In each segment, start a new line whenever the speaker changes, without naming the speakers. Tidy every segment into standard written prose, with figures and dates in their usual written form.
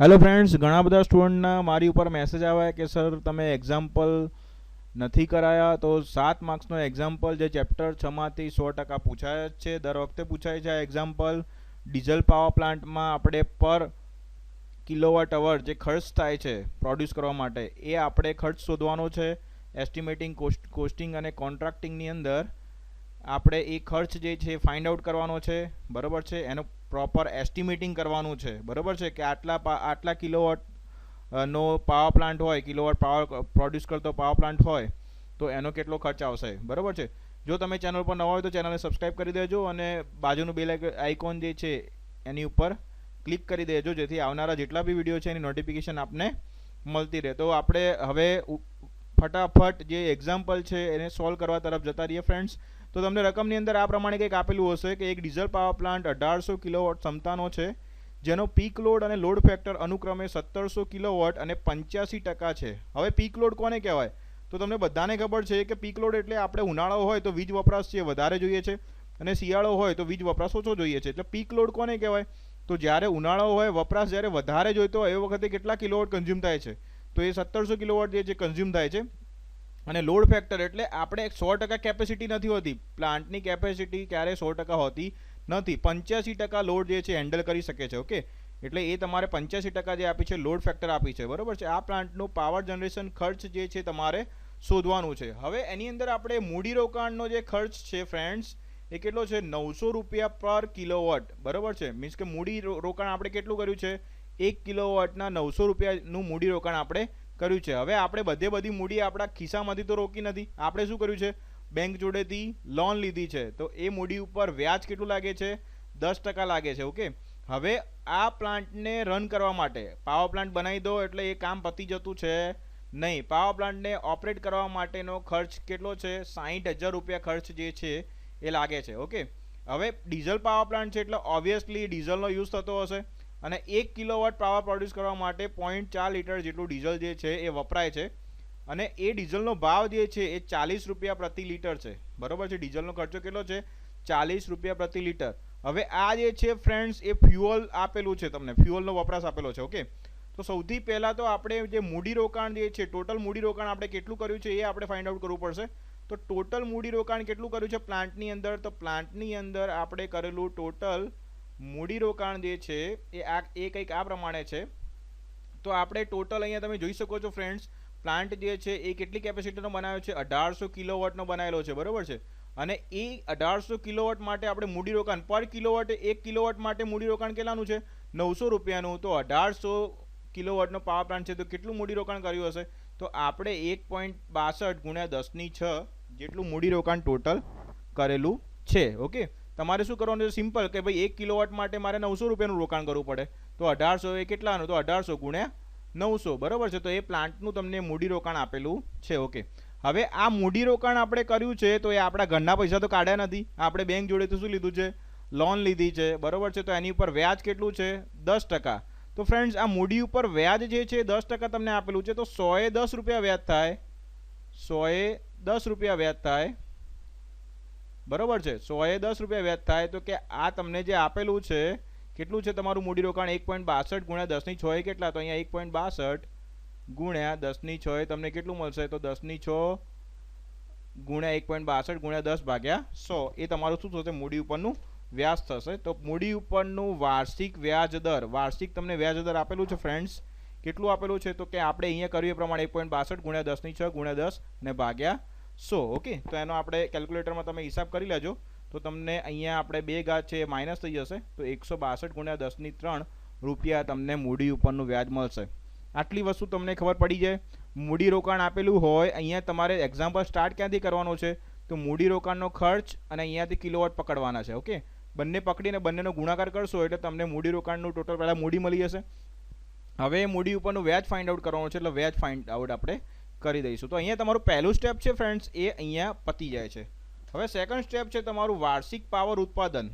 Hello friends, ઘણા બધા સ્ટુડન્ટના મારી ઉપર મેસેજ આવ્યા કે સર તમે એક્ઝામ્પલ નથી કરાયા. તો 7 માર્ક્સનો એક્ઝામ્પલ જે ચેપ્ટર 6માંથી 100% પૂછાય જ છે. દર વખતે પૂછાય છે આ એક્ઝામ્પલ. ડીઝલ પાવર પ્લાન્ટમાં આપણે પર કિલોવોટ અવર જે ખર્ચ થાય છે પ્રોડ્યુસ કરવા માટે, એ આપણે ખર્ચ શોધવાનો છે. એસ્ટિમેટિંગ, કોસ્ટિંગ અને કોન્ટ્રાક્ટિંગની અંદર આપણે એ ખર્ચ જે છે ફાઇન્ડ આઉટ કરવાનો છે. બરાબર છે, એનો પ્રોપર એસ્ટિમેટિંગ કરવાનું છે. બરાબર છે કે આટલા કિલોવોટ નો પાવર પ્લાન્ટ હોય, કિલોવોટ પાવર પ્રોડ્યુસ કરતો પાવર પ્લાન્ટ હોય તો એનો કેટલો ખર્ચ આવશે. બરાબર છે. જો તમે ચેનલ પર નવા હોય તો ચેનલને સબસ્ક્રાઈબ કરી દેજો અને બાજુનું બેલ આઇકોન જે છે એની ઉપર ક્લિક કરી દેજો, જેથી આવનારા જેટલા બી વિડીયો છે એની નોટિફિકેશન આપને મળતી રહે. તો આપણે હવે ફટાફટ જે એક્ઝામ્પલ છે એને સોલ્વ કરવા તરફ જતા રહીએ ફ્રેન્ડ્સ. તો તમને રકમની અંદર આ પ્રમાણે કંઈક આપેલું હશે કે એક ડીઝલ પાવર પ્લાન્ટ 1800 કિલોવોટ ક્ષમતાનો છે, જેનો પીક લોડ અને લોડ ફેક્ટર અનુક્રમે 1700 કિલોવોટ અને 85% છે. હવે પીક લોડ કોને કહેવાય? તો તમને બધાને ખબર છે કે પીક લોડ એટલે આપણે ઉનાળો હોય તો વીજ વપરાશ છે વધારે જોઈએ છે અને શિયાળો હોય તો વીજ વપરાશ ઓછો જોઈએ છે. એટલે પીક લોડ કોને કહેવાય? તો જ્યારે ઉનાળો હોય, વપરાશ જ્યારે વધારે જોઈતો હોય એ વખતે કેટલા કિલોવોટ કન્ઝ્યુમ થાય છે? તો એ 1700 કિલોવોટ જે છે કન્ઝ્યુમ થાય છે. અને લોડ ફેક્ટર એટલે આપણે 100% કેપેસિટી નથી હોતી. પ્લાન્ટની કેપેસિટી ક્યારે 100% હોતી નથી. 85% લોડ જે છે હેન્ડલ કરી શકે છે. ઓકે, એટલે એ તમારે 85% જે આપી છે લોડ ફેક્ટર આપી છે. બરાબર છે. આ પ્લાન્ટનું પાવર જનરેશન ખર્ચ જે છે તમારે શોધવાનું છે. હવે એની અંદર આપણે મૂડીરોકાણનો જે ખર્ચ છે ફ્રેન્ડ્સ, એ કેટલો છે? 900 રૂપિયા પર કિલોવોટ. બરાબર છે. મીન્સ કે મૂડી રોકાણ આપણે કેટલું કર્યું છે? 1 કિલોવોટના 900 રૂપિયાનું મૂડી રોકાણ આપણે કર્યું છે. હવે આપણે બધી મૂડી આપણા ખિસ્સામાંથી તો રોકી નથી. આપણે શું કર્યું છે? બેંક જોડેથી લોન લીધી છે. તો એ મૂડી ઉપર વ્યાજ કેટલું લાગે છે? 10% લાગે છે. ઓકે, હવે આ પ્લાન્ટને રન કરવા માટે પાવર પ્લાન્ટ બનાવી દો એટલે એ કામ પતી જતું છે નહીં. પાવર પ્લાન્ટને ઓપરેટ કરવા માટેનો ખર્ચ કેટલો છે? 60,000 રૂપિયા ખર્ચ જે છે એ લાગે છે. ઓકે, હવે ડીઝલ પાવર પ્લાન્ટ છે એટલે ઓબ્વિયસલી ડીઝલનો યુઝ થતો હશે અને 1 કિલોવોટ પાવર પ્રોડ્યુસ કરવા માટે 0.4 લીટર જેટલું ડીઝલ જે છે એ વપરાય છે અને એ ડીઝલનો ભાવ જે છે એ 40 રૂપિયા પ્રતિ લીટર છે. બરાબર છે. ડીઝલનો ખર્ચો કેટલો છે? 40 રૂપિયા પ્રતિ લીટર. હવે આ જે છે ફ્રેન્ડ્સ એ ફ્યુઅલ આપેલું છે, તમને ફ્યુઅલનો વપરાશ આપેલો છે. ઓકે, તો સૌથી પહેલાં તો આપણે જે મૂડીરોકાણ જે છે, ટોટલ મૂડીરોકાણ આપણે કેટલું કર્યું છે એ આપણે ફાઇન્ડ આઉટ કરવું પડશે. તો ટોટલ મૂડીરોકાણ કેટલું કર્યું છે પ્લાન્ટની અંદર? તો પ્લાન્ટની અંદર આપણે કરેલું ટોટલ મૂડીરોકાણ જે છે એ કંઈક આ પ્રમાણે છે. તો આપણે ટોટલ અહીંયા તમે જોઈ શકો છો ફ્રેન્ડ્સ, પ્લાન્ટ જે છે એ કેટલી કેપેસિટીનો બનાવ્યો છે? 1800 કિલોવોટનો બનાવેલો છે. બરાબર છે. અને એ 1800 કિલોવોટ માટે આપણે મૂડીરોકાણ પર કિલોવોટ, 1 કિલોવોટ માટે મૂડીરોકાણ કેટલાનું છે? 900 રૂપિયાનું. તો 1800 કિલોવોટનો પાવર પ્લાન્ટ છે તો કેટલું મૂડીરોકાણ કર્યું હશે? તો આપણે 1.62 ગુણ્યા 10/6 જેટલું મૂડીરોકાણ ટોટલ કરેલું છે. ઓકે, તમારે શું કરવાનું છે? સિમ્પલ કે ભાઈ 1 કિલોવોટ માટે મારે 900 રૂપિયાનું રોકાણ કરવું પડે. તો 1800 એ કેટલાનું? તો 1800 ગુણ્યા 900. બરાબર છે. તો એ પ્લાન્ટનું તમને મૂડીરોકાણ આપેલું છે. ઓકે, હવે આ મૂડીરોકાણ આપણે કર્યું છે તો એ આપણા ઘરના પૈસા તો કાઢ્યા નથી. આપણે બેંક જોડે તો શું લીધું છે? લોન લીધી છે. બરાબર છે. તો એની ઉપર વ્યાજ કેટલું છે? 10%. તો ફ્રેન્ડ્સ આ મૂડી ઉપર વ્યાજ જે છે 10% તમને આપેલું છે. તો 110 રૂપિયા વ્યાજ થાય. 110 રૂપિયા વ્યાજ થાય. બરાબર છે. 110 રૂપિયા વ્યાજ થાય. તો કે આ તમને જે આપેલું છે કેટલું છે તમારું મૂડીરોકાણ? 1.62 ગુણ્યા 10/6 એ કેટલા? તો અહીંયા 1.62 ગુણ્યા 10/6 તમને કેટલું મળશે? તો 10/6 ગુણ્યા 1.62 ગુણ્યા 10/100 એ તમારું શું થશે? મૂડી ઉપરનું વ્યાજ થશે. તો મૂડી ઉપરનું વાર્ષિક વ્યાજ દર, વાર્ષિક તમને વ્યાજ દર આપેલું છે ફ્રેન્ડ્સ. કેટલું આપેલું છે? તો કે આપણે અહીંયા કર્યું એ પ્રમાણે 1.62 ગુણ્યા 10/6 ગુણ્યા 10 ને ભાગ્યા 100. ઓકે, તો એનો આપણે કેલ્ક્યુલેટરમાં તમે હિસાબ કરી લેજો તો તમને અહીંયા આપણે 2 ઘાત છે એ માઇનસ થઈ જશે. તો 162 ગુણ્યા 10/3 રૂપિયા તમને મૂડી ઉપરનું વ્યાજ મળશે. આટલી વસ્તુ તમને ખબર પડી જાય. મૂડીરોકાણ આપેલું હોય, અહીંયા તમારે એક્ઝામ્પલ સ્ટાર્ટ ક્યાંથી કરવાનો છે? તો મૂડીરોકાણનો ખર્ચ અને અહીંયાથી કિલોવોટ પકડવાના છે. ઓકે, બંને પકડીને બંનેનો ગુણાકાર કરશો એટલે તમને મૂડીરોકાણનું ટોટલ પહેલાં મૂડી મળી જશે. હવે મૂડી ઉપરનું વ્યાજ ફાઇન્ડ આઉટ કરવાનું છે એટલે વ્યાજ ફાઇન્ડ આઉટ આપણે કરી દઈશું. તો અહીંયા તમારું પહેલું સ્ટેપ છે ફ્રેન્ડ્સ એ અહીંયા પતી જાય છે. હવે સેકન્ડ સ્ટેપ છે તમારું વાર્ષિક પાવર ઉત્પાદન.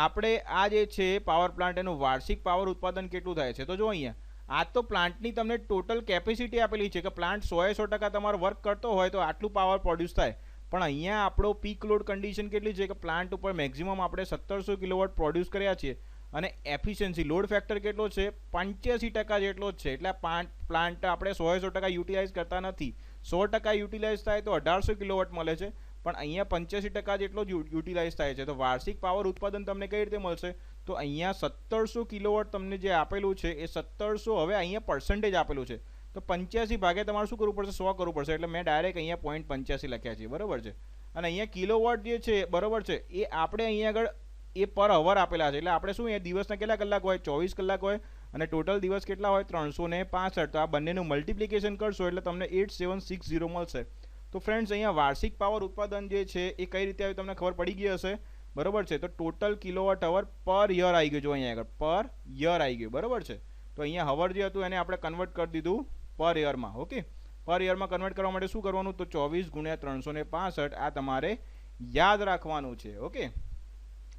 આપણે આ જે છે પાવર પ્લાન્ટ એનું વાર્ષિક પાવર ઉત્પાદન કેટલું થાય છે? તો જો અહીંયા આ તો પ્લાન્ટની તમને ટોટલ કેપેસિટી આપેલી છે કે પ્લાન્ટ 100% તમારો વર્ક કરતો હોય તો આટલું પાવર પ્રોડ્યુસ થાય. પણ અહીંયા આપણો પીક લોડ કન્ડિશન કેટલી છે કે પ્લાન્ટ ઉપર મેક્સિમમ આપણે 1700 કિલોવોટ પ્રોડ્યુસ કર્યા છીએ અને એફિશિયન્સી લોડ ફેક્ટર કેટલો છે 85% જેટલો જ છે. એટલે પ્લાન્ટ આપણે 100% યુટિલાઇઝ કરતા નથી. 100% યુટિલાઇઝ થાય તો 1800 કિલોવોટ મળે છે, પણ અહીંયા 85% જેટલો જ યુટિલાઇઝ થાય છે. તો વાર્ષિક પાવર ઉત્પાદન તમને કઈ રીતે મળશે? તો અહીંયા 1700 કિલોવોટ તમને જે આપેલું છે એ 1700 હવે અહીંયા પર્સન્ટેજ આપેલું છે, તો 85 ભાગે તમારે શું કરવું પડશે? 100 કરવું પડશે. એટલે મેં ડાયરેક્ટ અહીંયા 0.85 લખ્યા છે, બરાબર છે. અને અહીંયા કિલોવોટ જે છે, બરાબર છે, એ આપણે અહીંયા આગળ એ પર અવર આપેલા છે. એટલે આપણે શું, એ દિવસના કેટલા કલાક હોય? 24 કલાક હોય, અને ટોટલ દિવસ કેટલા હોય? 365. તો આ બંનેનું મલ્ટિપ્લિકેશન કરશો એટલે તમને 8760 મળશે. તો ફ્રેન્ડ્સ, અહીંયા વાર્ષિક પાવર ઉત્પાદન જે છે એ કઈ રીતે આવ્યું તમને ખબર પડી ગઈ હશે, બરાબર છે. તો ટોટલ કિલોવોટ અવર પર યર આવી ગયું, જો અહીંયા આગળ પર યર આવી ગયું, બરાબર છે. તો અહીંયા હવર જે હતું એને આપણે કન્વર્ટ કરી દીધું પર યરમાં. ઓકે, પર યરમાં કન્વર્ટ કરવા માટે શું કરવાનું? તો 24 × 365 આ તમારે યાદ રાખવાનું છે. ઓકે,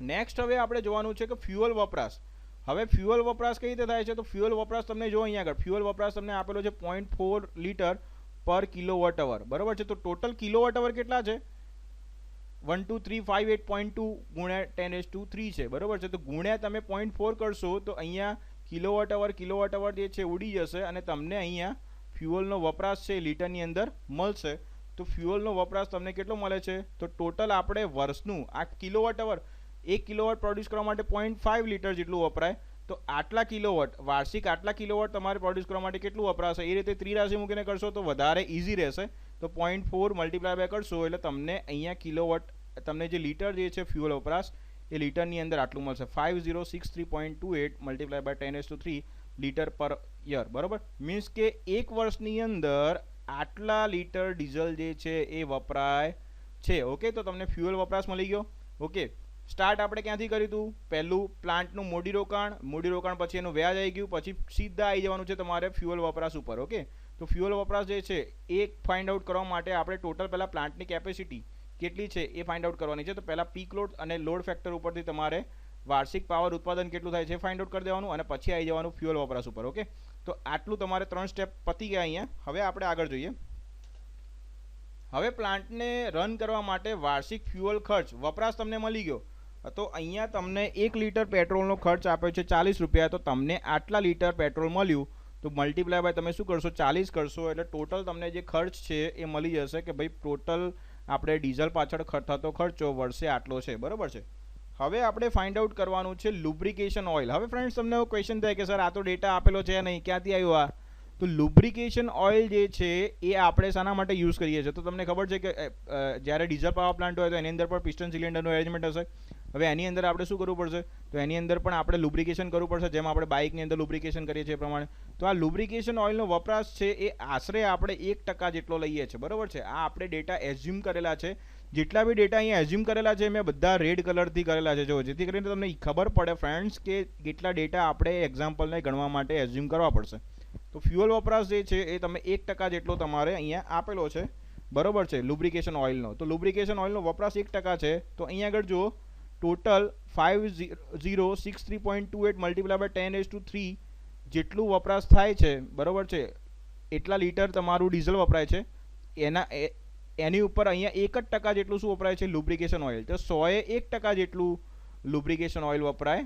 નેક્સ્ટ હવે આપણે જોવાનું છે કે ફ્યુઅલ વપરાશ. હવે ફ્યુઅલ વપરાશ કઈ રીતે થાય છે? તો ફ્યુઅલ વપરાશ તમને જો અહીંયા આગળ ફ્યુઅલ વપરાશ તમને આપેલો છે 0.4 લીટર પર કિલોવોટ અવર, બરાબર છે. તો ટોટલ કિલોવોટ અવર કેટલા છે? 12358.2 × 10⁻³ છે, બરાબર છે. તો ગુણ્યા તમે 0.4 કરશો તો અહીંયા કિલોવોટ અવર જે છે ઉડી જશે, અને તમને અહીંયા ફ્યુઅલનો વપરાશ છે લીટરની અંદર મળશે. તો ફ્યુઅલનો વપરાશ તમને કેટલો મળે છે? તો ટોટલ આપણે વર્ષનું આ કિલોવોટ અવર 1 કિલોવોટ પ્રોડ્યુસ કરવા માટે 0.5 લીટર જેટલું વપરાય. તો આટલા કિલોવોટ વાર્ષિક આટલા કિલોવોટ તમારે પ્રોડ્યુસ કરવા માટે કેટલું વપરાશે? એ રીતે ત્રિરાશિ મૂકીને કરશો તો વધારે ઇઝી રહેશે. તો 0.4 મલ્ટીપ્લાય બાય કરશો એટલે તમને અહીંયા કિલોવોટ, તમને જે લીટર જે છે ફ્યુઅલ વપરાશ એ લીટરની અંદર આટલું મળશે, 5063.28 multiply by 10⁻³ litre per year, બરાબર. મીન્સ કે એક વર્ષની અંદર આટલા લીટર ડીઝલ જે છે એ વપરાય છે. ઓકે, તો તમને ફ્યુઅલ વપરાશ મળી ગયો. ઓકે, સ્ટાર્ટ આપણે ક્યાંથી કર્યું હતું? પહેલું પ્લાન્ટનું મૂડીરોકાણ, પછી એનું વ્યાજ આવી ગયું, પછી સીધા આવી જવાનું છે તમારે ફ્યુઅલ વપરાશ ઉપર. ઓકે, તો ફ્યુઅલ વપરાશ જે છે એ ફાઇન્ડ આઉટ કરવા માટે આપણે ટોટલ પહેલાં પ્લાન્ટની કેપેસિટી કેટલી છે એ ફાઇન્ડ આઉટ કરવાની છે. તો પહેલાં પીક લોડ અને લોડ ફેક્ટર ઉપરથી તમારે વાર્ષિક પાવર ઉત્પાદન કેટલું થાય છે ફાઇન્ડ આઉટ કરી દેવાનું, અને પછી આવી જવાનું ફ્યુઅલ વપરાશ ઉપર. ઓકે, તો આટલું તમારે 3 સ્ટેપ પતી ગયા અહીંયા. હવે આપણે આગળ જોઈએ. હવે પ્લાન્ટને રન કરવા માટે વાર્ષિક ફ્યુઅલ ખર્ચ વપરાશ તમને મળી ગયો. તો અહીંયા તમને 1 લીટર પેટ્રોલનો ખર્ચ આપ્યો છે 40 રૂપિયા. તો તમને આટલા લીટર પેટ્રોલ મળ્યું, તો મલ્ટીપ્લાય બાય તમે શું કરશો? 40 કરશો એટલે ટોટલ તમને જે ખર્ચ છે એ મળી જશે કે ભાઈ ટોટલ આપણે ડીઝલ પાછળ થતો ખર્ચો વર્ષે આટલો છે, બરાબર છે. હવે આપણે ફાઇન્ડ આઉટ કરવાનું છે લુબ્રિકેશન ઓઇલ. હવે ફ્રેન્ડ્સ, તમને એવો ક્વેશ્ચન થાય કે સર આ તો ડેટા આપેલો છે નહીં, ક્યાંથી આવ્યું આ? તો લુબ્રિકેશન ઓઇલ જે છે એ આપણે શાના માટે યુઝ કરીએ છીએ? તો તમને ખબર છે કે જ્યારે ડીઝલ પાવર પ્લાન્ટ હોય તો એની અંદર પણ પિસ્ટન સિલિન્ડરનું એરેન્જમેન્ટ હશે. હવે એની અંદર આપણે શું કરવું પડશે? તો એની અંદર પણ આપણે લુબ્રિકેશન કરવું પડશે, જેમ આપણે બાઇકની અંદર લુબ્રિકેશન કરીએ છીએ એ પ્રમાણે. તો આ લુબ્રિકેશન ઓઇલનો વપરાશ છે એ આશરે આપણે 1% જેટલો લઈએ છીએ, બરાબર છે. આ આપણે ડેટા એઝ્યુમ કરેલા છે. જેટલા બી ડેટા અહીંયા એઝ્યુમ કરેલા છે મેં બધા રેડ કલરથી કરેલા છે, જો, જેથી કરીને તમને ખબર પડે ફ્રેન્ડ્સ કે કેટલા ડેટા આપણે એક્ઝામ્પલને ગણવા માટે એઝ્યુમ કરવા પડશે. તો ફ્યુઅલ વપરાશ જે છે એ તમે 1% જેટલો તમારે અહીંયા આપેલો છે, બરાબર છે, લુબ્રિકેશન ઓઇલનો. તો લુબ્રિકેશન ઓઇલનો વપરાશ 1% છે. તો અહીંયા આગળ જુઓ, ટોટલ 5063.28 મલ્ટીપ્લાય બાય 10⁻³ જેટલું વપરાશ થાય છે, બરાબર છે. એટલા લીટર તમારું ડીઝલ વપરાય છે. એની ઉપર અહીંયા 1% જેટલું શું વપરાય છે? Lubrication oil. તો 100% જેટલું લુબ્રિકેશન ઓઇલ વપરાય.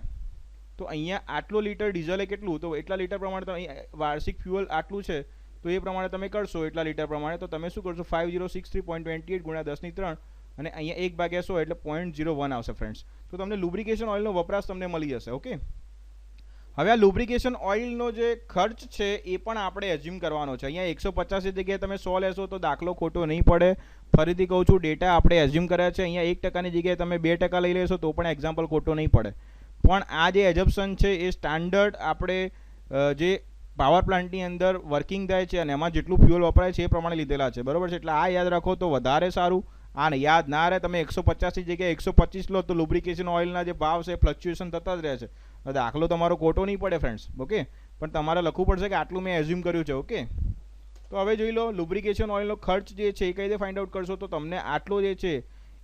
તો અહીંયા આટલો લીટર ડીઝલ કેટલું? તો એટલા લીટર પ્રમાણે તો અહીંયા વાર્ષિક ફ્યુઅલ આટલું છે, તો એ પ્રમાણે તમે કરશો એટલા લીટર પ્રમાણે. તો તમે શું કરશો? 5063.28 × 10⁻³ અને અહીંયા 1/100 એટલે 0.01 આવશે ફ્રેન્ડ્સ. તો તમને લુબ્રિકેશન ઓઇલનો વપરાશ તમને મળી જશે. ઓકે, હવે આ લુબ્રિકેશન ઓઇલનો જે ખર્ચ છે એ પણ આપણે એઝ્યુમ કરવાનો છે. અહીંયા 150 ની જગ્યાએ તમે 100 લેશો તો દાખલો ખોટો નહીં પડે. ફરીથી કહું છું, ડેટા આપણે એઝ્યુમ કર્યા છે. અહીંયા 1%ની જગ્યાએ તમે 2% લઈ લેશો તો પણ એક્ઝામ્પલ ખોટો નહીં પડે. પણ આ જે એઝમ્પશન છે એ સ્ટાન્ડર્ડ આપણે જે પાવર પ્લાન્ટની અંદર વર્કિંગ થાય છે અને એમાં જેટલું ફ્યુઅલ વપરાય છે એ પ્રમાણે લીધેલા છે, બરાબર છે. એટલે આ યાદ રાખો તો વધારે સારું. આ યાદ ના રહે, તમે 150 ની જગ્યાએ 125 લો તો લુબ્રિકેશન ઓઇલના જે ભાવ છે ફ્લક્ચ્યુએશન થતા જ રહે છે. દાખલો તમારો ખોટો નહીં પડે ફ્રેન્ડ્સ. ઓકે, પણ તમારે લખવું પડશે કે આટલું મેં એઝ્યુમ કર્યું છે. ઓકે, તો હવે જોઈ લો લુબ્રિકેશન ઓઇલનો ખર્ચ જે છે એ કઈ રીતે ફાઇન્ડ આઉટ કરશો? તો તમને આટલો જે છે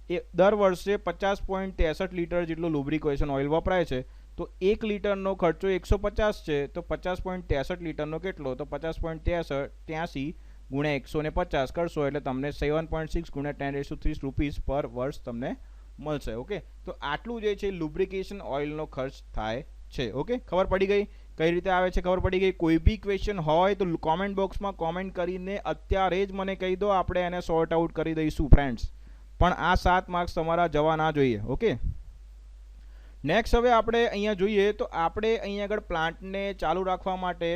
એ દર વર્ષે 50.63 લીટર જેટલું લુબ્રિકેશન ઓઇલ વપરાય છે. તો 1 લીટરનો ખર્ચો 150 છે, તો 50.63 લીટરનો કેટલો? તો 50.83 ગુણ્યા 150 કરશો એટલે તમને 7.6 × 10⁻³ રૂપીસ પર વર્ષ તમને મળશે. ઓકે, તો આટલું જે છે લુબ્રિકેશન ઓઇલનો ખર્ચ થાય છે. ઓકે, ખબર પડી ગઈ કઈ રીતે આવે છે? ખબર પડી ગઈ? કોઈ બી ક્વેશ્ચન હોય તો કોમેન્ટ બોક્સમાં કોમેન્ટ કરીને અત્યારે જ મને કહી દો, આપણે એને સોર્ટ આઉટ કરી દઈશું ફ્રેન્ડ્સ. પણ આ 7 માર્ક્સ તમારા જવા ના જોઈએ. ઓકે, નેક્સ્ટ હવે આપણે અહીંયા જોઈએ તો આપણે અહીંયા આગળ પ્લાન્ટને ચાલુ રાખવા માટે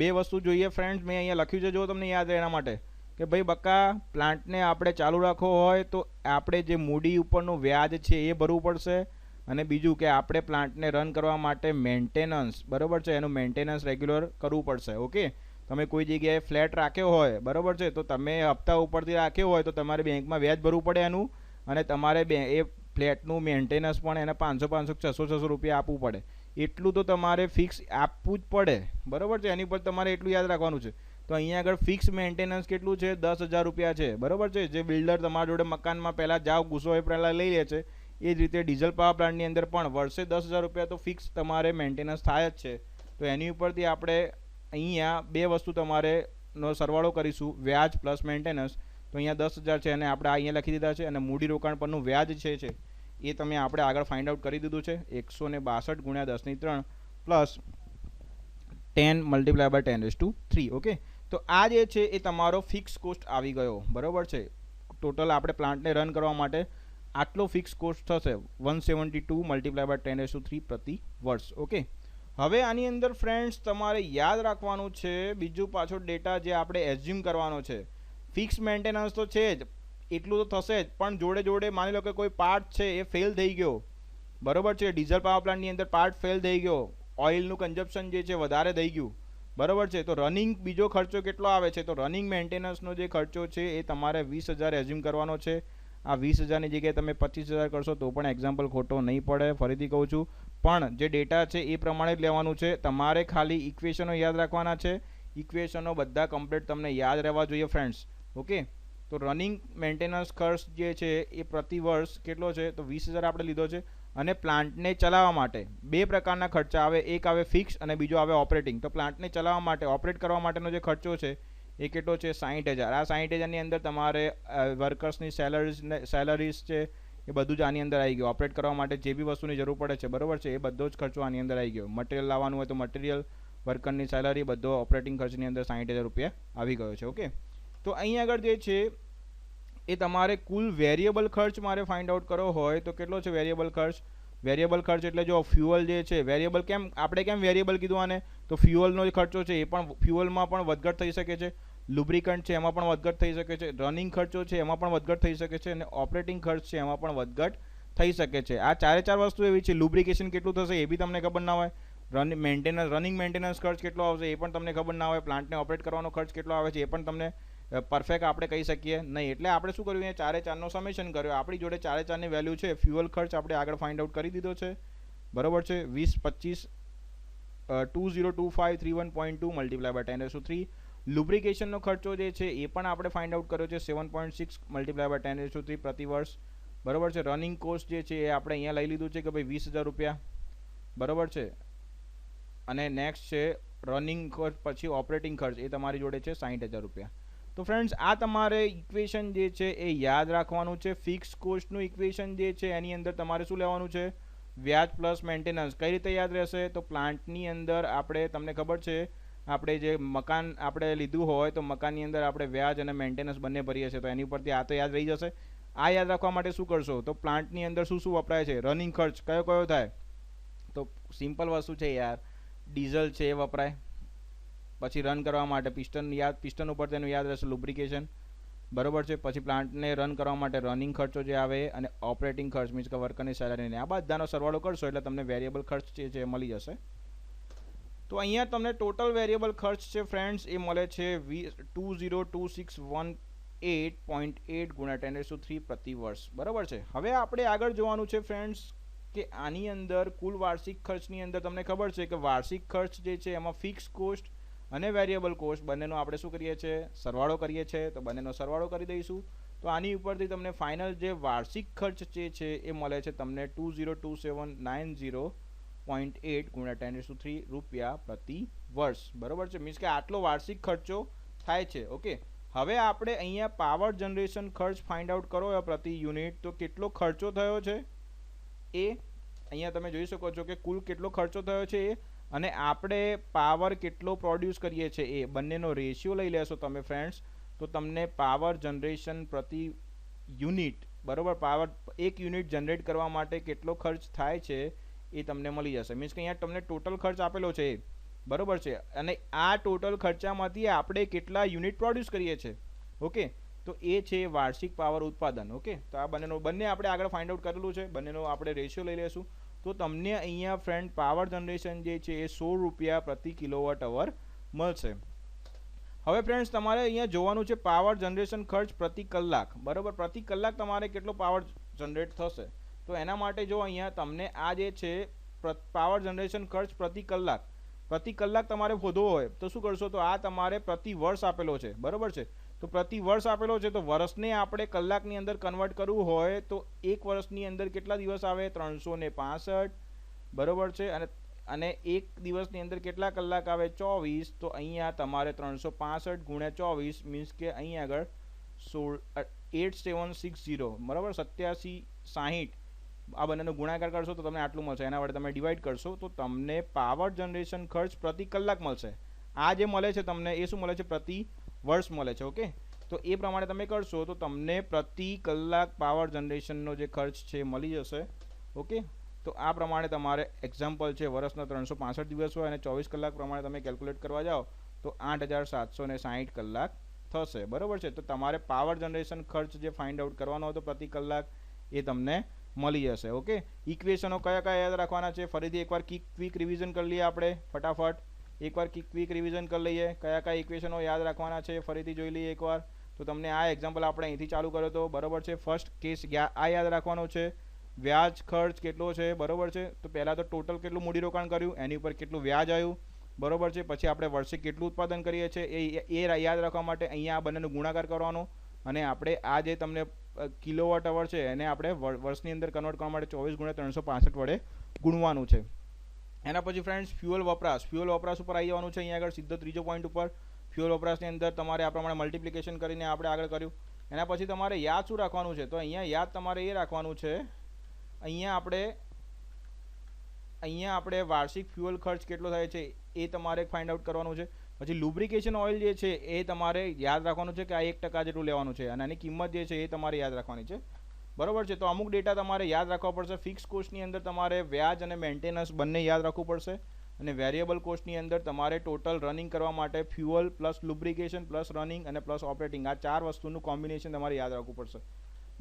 બે વસ્તુ જોઈએ ફ્રેન્ડ્સ. મેં અહીંયા લખ્યું છે, જો તમને યાદ રહે એના માટે, કે ભાઈ બક્કા પ્લાન્ટને આપણે ચાલુ રાખવો હોય તો આપણે જે મૂડી ઉપરનું વ્યાજ છે એ ભરવું પડશે, અને બીજું કે આપણે પ્લાન્ટને રન કરવા માટે મેન્ટેનન્સ, બરાબર છે, એનું મેન્ટેનન્સ રેગ્યુલર કરવું પડશે. ઓકે, તમે કોઈ જગ્યાએ ફ્લેટ રાખ્યો હોય, બરાબર છે, તો તમે હપ્તા ઉપરથી રાખ્યો હોય તો તમારે બેંકમાં વ્યાજ ભરવું પડે એનું, અને તમારે એ ફ્લેટનું મેન્ટેનન્સ પણ એને 500 600 રૂપિયા આપવું પડે. એટલું તો તમારે ફિક્સ આપવું જ પડે, બરાબર છે. એની પર તમારે એટલું યાદ રાખવાનું છે. તો અહીંયા આગળ ફિક્સ મેન્ટેનન્સ કેટલું છે? 10,000 રૂપિયા છે, બરાબર છે. જે બિલ્ડર તમારા જોડે મકાનમાં પહેલાં જાઓ ગુસ્સો એ પહેલાં લઈ લે છે, એ જ રીતે ડીઝલ પાવર પ્લાન્ટની અંદર પણ વર્ષે 10,000 રૂપિયા તો ફિક્સ તમારે મેન્ટેનન્સ થાય જ છે. તો એની ઉપરથી આપણે અહીંયા બે વસ્તુ તમારે નો સરવાળો કરીશું, વ્યાજ પ્લસ મેન્ટેનન્સ. તો અહીંયા 10,000 છે અને આપણે અહીંયા લખી દીધા છે, અને મૂડી રોકાણ પરનું વ્યાજ છે એ તમે આપણે આગળ ફાઇન્ડ આઉટ કરી દીધું છે. 162 ગુણ્યા 10^3 પ્લસ 10 મલ્ટીપ્લાય બાય 10^3. ઓકે, તો આ જે છે એ તમારો ફિક્સ કોસ્ટ આવી ગયો, બરાબર છે. ટોટલ આપણે પ્લાન્ટને રન કરવા માટે આટલો ફિક્સ કોસ્ટ થશે 172 મલ્ટીપ્લાય બાય 10^3 પ્રતિ વર્ષ. ઓકે, હવે આની અંદર ફ્રેન્ડ્સ તમારે યાદ રાખવાનું છે બીજું પાછો ડેટા જે આપણે એઝ્યુમ કરવાનો છે. ફિક્સ મેન્ટેનન્સ તો છે જ, એટલું તો થશે જ, પણ જોડે જોડે માની લો કે કોઈ પાર્ટ છે એ ફેલ થઈ ગયો, બરાબર છે. ડીઝલ પાવર પ્લાન્ટની અંદર પાર્ટ ફેલ થઈ ગયો, ઓઇલનું કન્ઝપ્શન જે છે વધારે થઈ ગયું, બરાબર છે. તો રનિંગ બીજો ખર્ચો કેટલો આવે છે? તો રનિંગ મેન્ટેનન્સનો જે ખર્ચો છે એ તમારે 20,000 એઝ્યુમ કરવાનો છે. આ 20,000ની જગ્યાએ તમે 25,000 કરશો તો પણ એક્ઝામ્પલ ખોટો નહીં પડે. ફરીથી કહું છું, પણ જે ડેટા છે એ પ્રમાણે જ લેવાનું છે. તમારે ખાલી ઇક્વેશનો યાદ રાખવાના છે. ઇક્વેશનો બધા કમ્પ્લીટ તમને યાદ રહેવા જોઈએ ફ્રેન્ડ્સ. ઓકે, તો રનિંગ મેન્ટેનન્સ ખર્ચ જે છે એ પ્રતિ વર્ષ કેટલો છે? તો 20,000 આપણે લીધો છે. અને પ્લાન્ટને ચલાવવા માટે બે પ્રકારના ખર્ચા આવે, એક આવે ફિક્સ અને બીજો આવે ઓપરેટિંગ. તો પ્લાન્ટને ચલાવવા માટે, ઓપરેટ કરવા માટેનો જે ખર્ચો છે એ કેટલો છે? 60,000. આ 60,000ની અંદર તમારે વર્કર્સની સેલરીઝ છે એ બધું જ આની અંદર આવી ગયું. ઓપરેટ કરવા માટે જે બી વસ્તુની જરૂર પડે છે, બરાબર છે, એ બધો જ ખર્ચો આની અંદર આવી ગયો. મટીરિયલ લાવવાનું હોય તો મટીરિયલ, વર્કરની સેલરી, બધો ઓપરેટિંગ ખર્ચની અંદર 60,000 રૂપિયા આવી ગયો છે. ઓકે, તો અહીં આગળ જે છે એ તમારે કુલ વેરિયેબલ ખર્ચ મારે ફાઇન્ડ આઉટ કરવો હોય તો કેટલો છે વેરિયેબલ ખર્ચ? વેરિયેબલ ખર્ચ એટલે જો ફ્યુઅલ જે છે, વેરિયેબલ કેમ આપણે કેમ વેરિયેબલ કીધું આને? તો ફ્યુઅલનો જે ખર્ચો છે એ પણ ફ્યુઅલમાં પણ વધઘટ થઈ શકે છે, લુબ્રિકન્ટ છે એમાં પણ વધઘટ થઈ શકે છે, રનિંગ ખર્ચો છે એમાં પણ વધઘટ થઈ શકે છે, અને ઓપરેટિંગ ખર્ચ છે એમાં પણ વધઘટ થઈ શકે છે. આ ચાર વસ્તુ એવી છે. લુબ્રિકેશન કેટલું થશે એ બી તમને ખબર ના હોય. રનિંગ મેન્ટેનન્સ ખર્ચ કેટલો આવશે એ પણ તમને ખબર ના હોય. પ્લાન્ટને ઓપરેટ કરવાનો ખર્ચ કેટલો આવે છે એ પણ તમને પરફેક્ટ આપણે કહી શકીએ નહીં. એટલે આપણે શું કર્યું? એ 4/4નો સમેશન કર્યો. આપણી જોડે 4/4ની વેલ્યુ છે. ફ્યુઅલ ખર્ચ આપણે આગળ ફાઇન્ડ આઉટ કરી દીધો છે, બરાબર છે. 20 25 202531.2 મલ્ટીપ્લાય બાય 10^3. લુબ્રિકેશનનો ખર્ચો જે છે એ પણ આપણે ફાઇન્ડ આઉટ કર્યો છે 7.6 મલ્ટીપ્લાય બાય 10^3 પ્રતિ વર્ષ, બરાબર છે. રનિંગ કોસ્ટ જે છે એ આપણે અહીંયા લઈ લીધું છે કે ભાઈ 20,000 રૂપિયા, બરાબર છે. અને નેક્સ્ટ છે રનિંગ ખર્ચ, પછી ઓપરેટિંગ ખર્ચ એ તમારી જોડે છે 60,000 રૂપિયા. તો ફ્રેન્ડ્સ આ તમારે ઇક્વેશન જે છે એ યાદ રાખવાનું છે. ફિક્સ કોસ્ટનું ઇક્વેશન જે છે એની અંદર તમારે શું લેવાનું છે? વ્યાજ પ્લસ મેન્ટેનન્સ. કઈ રીતે યાદ રહેશે? તો પ્લાન્ટની અંદર આપણે, તમને ખબર છે, આપણે જે મકાન આપણે લીધું હોય તો મકાનની અંદર આપણે વ્યાજ અને મેન્ટેનન્સ બંને ભરીએ છીએ. તો એની ઉપરથી આ તો યાદ રહી જશે. આ યાદ રાખવા માટે શું કરશો? તો પ્લાન્ટની અંદર શું શું વપરાય છે? રનિંગ ખર્ચ કયો કયો થાય? તો સિમ્પલ વસ્તુ છે યાર, ડીઝલ છે એ વપરાય. પછી રન કરવા માટે પિસ્ટન ઉપર તેનું યાદ રહેશે લુબ્રિકેશન, બરાબર છે. પછી પ્લાન્ટને રન કરવા માટે રનિંગ ખર્ચો જે આવે, અને ઓપરેટિંગ ખર્ચ મીન્સ કે વર્કરની સેલરીને, આ બધાનો સરવાળો કરશો એટલે તમને વેરિયેબલ ખર્ચ જે છે મળી જશે. તો અહીંયા તમને ટોટલ વેરિયેબલ ખર્ચ છે ફ્રેન્ડ્સ એ મળે છે 202618.8 ગુણ્યા 10^3 પ્રતિ વર્ષ, બરાબર છે. હવે આપણે આગળ જોવાનું છે ફ્રેન્ડ્સ કે આની અંદર કુલ વાર્ષિક ખર્ચની અંદર તમને ખબર છે કે વાર્ષિક ખર્ચ જે છે એમાં ફિક્સ કોસ્ટ અને વેરિયેબલ કોસ્ટ બંનેનો આપણે શું કરીએ છીએ? સરવાળો કરીએ છીએ. તો બંનેનો સરવાળો કરી દઈશું. તો આની ઉપરથી તમને ફાઇનલ જે વાર્ષિક ખર્ચ જે છે એ મળે છે તમને 202790.8 ગુણ્યા 10^3 રૂપિયા પ્રતિ વર્ષ, બરાબર છે. મીન્સ કે આટલો વાર્ષિક ખર્ચો થાય છે. ઓકે, હવે આપણે અહીંયા પાવર જનરેશન ખર્ચ ફાઇન્ડ આઉટ કરો પ્રતિ યુનિટ. તો કેટલો ખર્ચો થયો છે એ અહીંયા તમે જોઈ શકો છો કે કુલ કેટલો ખર્ચો થયો છે એ અને આપણે પાવર કેટલો પ્રોડ્યુસ કરીએ છીએ એ બંનેનો રેશિયો લઈ લેશો તમે ફ્રેન્ડ્સ, તો તમને પાવર જનરેશન પ્રતિ યુનિટ, બરાબર, પાવર એક યુનિટ જનરેટ કરવા માટે કેટલો ખર્ચ થાય છે એ તમને મળી જશે. મીન્સ કે અહીંયા તમને ટોટલ ખર્ચ આપેલો છે, બરાબર છે, અને આ ટોટલ ખર્ચામાંથી આપણે કેટલા યુનિટ પ્રોડ્યુસ કરીએ છીએ. ઓકે, તો એ છે વાર્ષિક પાવર ઉત્પાદન. ઓકે, તો આ બંને આપણે આગળ ફાઇન્ડ આઉટ કરેલું છે, બંનેનો આપણે રેશિયો લઈ લઈશું. તો તમને અહીંયા ફ્રેન્ડ પાવર જનરેશન જે છે એ 16 રૂપિયા પ્રતિ કિલોવોટ અવર મળશે. હવે ફ્રેન્ડ્સ તમારે અહીંયા જોવાનું છે પાવર જનરેશન ખર્ચ પ્રતિ કલાક, બરાબર, પ્રતિ કલાક તમારે કેટલો પાવર જનરેટ થશે. તો એના માટે જો અહીંયા તમને આ જે છે પાવર જનરેશન ખર્ચ પ્રતિ કલાક તમારે શોધવો હોય તો શું કરશો, તો આ તમારે પ્રતિ વર્ષ આપેલો છે, બરાબર છે. તો પ્રતિ વર્ષ આપેલો છે, તો વર્ષને આપણે કલાકની અંદર કન્વર્ટ કરવું હોય તો એક વર્ષની અંદર કેટલા દિવસ આવે, 365, બરાબર છે, અને એક દિવસની અંદર કેટલા કલાક આવે, 24. તો અહીંયા તમારે 365 ગુણ્યા 24 મીન્સ કે અહીં આગળ 8760, બરાબર, 8760 આ બંનેનો ગુણાકાર કરશો તો તમને આટલું મળશે. એના વડે તમે ડિવાઈડ કરશો તો તમને પાવર જનરેશન ખર્ચ પ્રતિ કલાક મળશે. આ જે મળે છે તમને એ શું મળે છે, પ્રતિ વર્ષ મળે છે. ઓકે, તો એ પ્રમાણે તમે કરશો તો તમને પ્રતિ કલાક પાવર જનરેશનનો જે ખર્ચ છે એ મળી જશે. ઓકે, તો આ પ્રમાણે તમારે એક્ઝામ્પલ છે વર્ષના 365 દિવસ હોય અને 24 કલાક પ્રમાણે તમે કેલ્ક્યુલેટ કરવા જાઓ તો 8760 કલાક થશે, બરાબર છે. તો તમારે પાવર જનરેશન ખર્ચ જે ફાઇન્ડ આઉટ કરવાનો હતો પ્રતિ કલાક એ તમને મળી જશે. ઓકે, ઇક્વેશનો કયા કયા યાદ રાખવાના છે, ફરીથી એકવાર ક્વિક રિવિઝન કરી લઈએ આપણે ફટાફટ. એકવાર ક્વિક રિવિઝન કરી લઈએ કયા કયા ઇક્વેશનો યાદ રાખવાના છે, ફરીથી જોઈ લઈએ એકવાર. તો તમને આ એક્ઝામ્પલ આપણે અહીંથી ચાલુ કર્યો હતો, બરાબર છે. ફર્સ્ટ કેસ આ યાદ રાખવાનો છે, વ્યાજ ખર્ચ કેટલો છે, બરાબર છે. તો પહેલાં તો ટોટલ કેટલું મૂડીરોકાણ કર્યું એની ઉપર કેટલું વ્યાજ આવ્યું, બરાબર છે. પછી આપણે વર્ષે કેટલું ઉત્પાદન કરીએ છીએ એ યાદ રાખવા માટે અહીંયા આ બંનેનો ગુણાકાર કરવાનો અને આપણે આ જે તમને કિલોવોટ અવર છે એને આપણે વર્ષની અંદર કન્વર્ટ કરવા માટે 24 ગુણ્યા 365 વડે ગુણવાનું છે. એના પછી ફ્રેન્ડ્સ ફ્યુઅલ વપરાશ ઉપર આવી જવાનું છે. અહીંયા આગળ સીધો ત્રીજો પોઈન્ટ ઉપર ફ્યુઅલ વપરાશની અંદર તમારે આ પ્રમાણે મલ્ટિપ્લિકેશન કરીને આપણે આગળ કર્યું. એના પછી તમારે યાદ શું રાખવાનું છે, તો અહીંયા યાદ તમારે એ રાખવાનું છે, અહીંયા આપણે વાર્ષિક ફ્યુઅલ ખર્ચ કેટલો થાય છે એ તમારે ફાઇન્ડ આઉટ કરવાનું છે. પછી લુબ્રિકેશન ઓઇલ જે છે એ તમારે યાદ રાખવાનું છે કે આ 1% જેટલું લેવાનું છે અને આની કિંમત જે છે એ તમારે યાદ રાખવાની છે, બરાબર છે. તો અમુક ડેટા તમારે યાદ રાખવા પડશે. ફિક્સ કોસ્ટની અંદર તમારે વ્યાજ અને મેન્ટેનન્સ બંને યાદ રાખવું પડશે અને વેરિયેબલ કોસ્ટની અંદર તમારે ટોટલ રનિંગ કરવા માટે fuel plus lubrication plus running અને પ્લસ ઓપરેટિંગ આ 4 વસ્તુનું કોમ્બિનેશન તમારે યાદ રાખવું પડશે,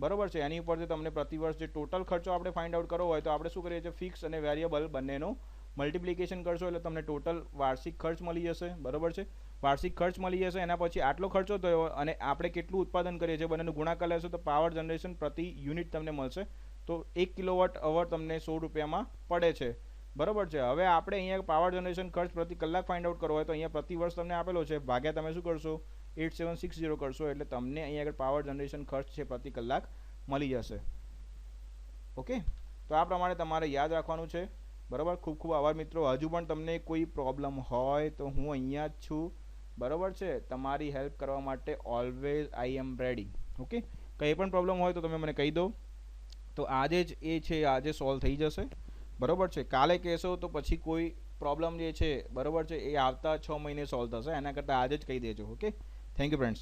બરાબર છે. એની ઉપરથી તમને પ્રતિવર્ષ જે ટોટલ ખર્ચો આપણે ફાઇન્ડ આઉટ કરવો હોય તો આપણે શું કરીએ છીએ, ફિક્સ અને વેરિયેબલ બંનેનું મલ્ટિપ્લિકેશન કરશો એટલે તમને ટોટલ વાર્ષિક ખર્ચ મળી જશે, બરાબર છે. વાર્ષિક ખર્ચ મળી જશે. એના પછી આટલો ખર્ચો થયો અને આપણે કેટલું ઉત્પાદન કરીએ છીએ બંનેનું ગુણાકાર લેશો તો પાવર જનરેશન પ્રતિ યુનિટ તમને મળશે. તો 1 કિલોવોટ અવર તમને 100 રૂપિયામાં પડે છે, બરાબર છે. હવે આપણે અહીંયા પાવર જનરેશન ખર્ચ પ્રતિ કલાક ફાઇન્ડ આઉટ કરવો હોય તો અહીંયા પ્રતિ વર્ષ તમને આપેલો છે, ભાગ્યા તમે શું કરશો 8760 કરશો એટલે તમને અહીંયા આગળ પાવર જનરેશન ખર્ચ છે પ્રતિ કલાક મળી જશે. ઓકે, તો આ પ્રમાણે તમારે યાદ રાખવાનું છે, બરાબર. ખૂબ ખૂબ આભાર મિત્રો. હજુ પણ તમને કોઈ પ્રોબ્લેમ હોય તો હું અહીંયા જ છું, બરાબર છે, તમારી હેલ્પ કરવા માટે ઓલવેઝ આઈ એમ રેડી. ઓકે, કંઈ પણ પ્રોબ્લેમ હોય તો તમે મને કહી દો, તો આજે જ એ છે આજે સોલ્વ થઈ જશે, બરાબર છે. કાલે કહેશો તો પછી કોઈ પ્રોબ્લેમ જે છે, બરાબર છે, એ આવતા 6 મહિને સોલ્વ થશે. એના કરતાં આજે જ કહી દેજો. Okay, thank you friends.